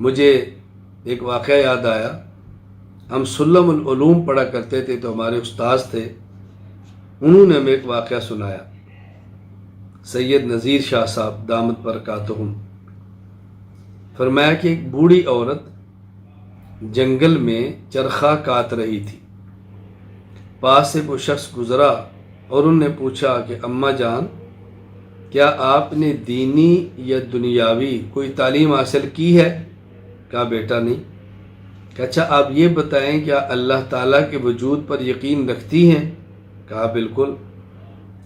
مجھے ایک واقعہ یاد آیا. ہم سلم العلوم پڑھا کرتے تھے تو ہمارے استاذ تھے، انہوں نے ہمیں ایک واقعہ سنایا. سید نذیر شاہ صاحب دامت برکاتہم، فرمایا کہ ایک بوڑھی عورت جنگل میں چرخہ کاٹ رہی تھی. پاس سے وہ شخص گزرا اور انہوں نے پوچھا کہ اماں جان، کیا آپ نے دینی یا دنیاوی کوئی تعلیم حاصل کی ہے؟ کہا بیٹا نہیں. کہ اچھا آپ یہ بتائیں کیا اللہ تعالیٰ کے وجود پر یقین رکھتی ہیں؟ کہا بالکل.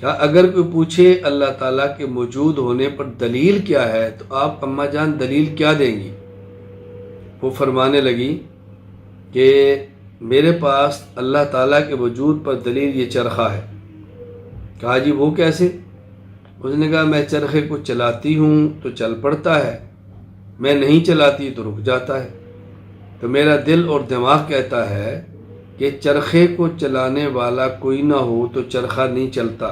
کہا اگر کوئی پوچھے اللہ تعالیٰ کے موجود ہونے پر دلیل کیا ہے تو آپ اماں جان دلیل کیا دیں گی؟ وہ فرمانے لگی کہ میرے پاس اللہ تعالیٰ کے وجود پر دلیل یہ چرخہ ہے. کہا جی وہ کیسے؟ اس نے کہا میں چرخے کو چلاتی ہوں تو چل پڑتا ہے، میں نہیں چلاتی تو رک جاتا ہے. تو میرا دل اور دماغ کہتا ہے کہ چرخے کو چلانے والا کوئی نہ ہو تو چرخہ نہیں چلتا،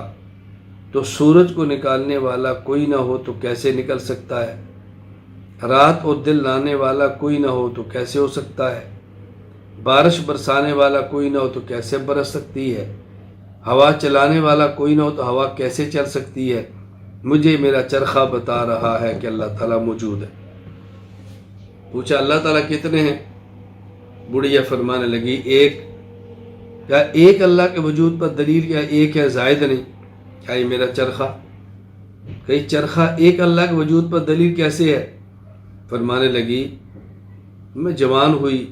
تو سورج کو نکالنے والا کوئی نہ ہو تو کیسے نکل سکتا ہے؟ رات اور دن لانے والا کوئی نہ ہو تو کیسے ہو سکتا ہے؟ بارش برسانے والا کوئی نہ ہو تو کیسے برس سکتی ہے؟ ہوا چلانے والا کوئی نہ ہو تو ہوا کیسے چل سکتی ہے؟ مجھے میرا چرخہ بتا رہا ہے کہ اللہ تعالیٰ موجود ہے. پوچھا اللہ تعالیٰ کتنے ہیں؟ بڑھیا فرمانے لگی ایک. کیا ایک اللہ کے وجود پر دلیل کیا ایک ہے، زائد نہیں؟ کیا یہ میرا چرخہ؟ کہیں چرخہ ایک اللہ کے وجود پر دلیل کیسے ہے؟ فرمانے لگی میں جوان ہوئی،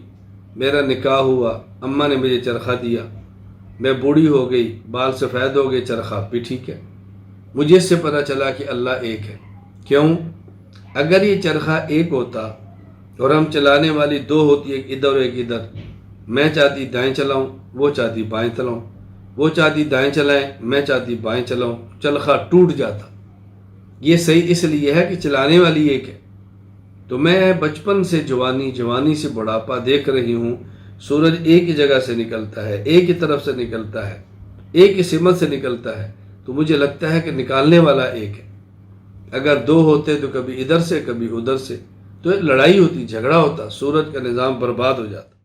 میرا نکاح ہوا، اماں نے مجھے چرخہ دیا، میں بوڑھی ہو گئی، بال سفید ہو گئے، چرخہ بھی ٹھیک ہے. مجھے اس سے پتہ چلا کہ اللہ ایک ہے. کیوں؟ اگر یہ چرخہ ایک ہوتا اور ہم چلانے والی دو ہوتی، ایک ادھر اور ایک ادھر، میں چاہتی دائیں چلاؤں، وہ چاہتی بائیں چلاؤں، وہ چاہتی دائیں چلائیں، میں چاہتی بائیں چلاؤں، چرخہ ٹوٹ جاتا. یہ صحیح اس لیے ہے کہ چلانے والی ایک ہے. تو میں بچپن سے جوانی، جوانی سے بڑھاپا دیکھ رہی ہوں، سورج ایک ہی جگہ سے نکلتا ہے، ایک ہی طرف سے نکلتا ہے، ایک ہی سمت سے نکلتا ہے، تو مجھے لگتا ہے کہ نکالنے والا ایک ہے. اگر دو ہوتے تو کبھی ادھر سے کبھی ادھر سے، تو ایک لڑائی ہوتی، جھگڑا ہوتا، سورج کا نظام برباد ہو جاتا.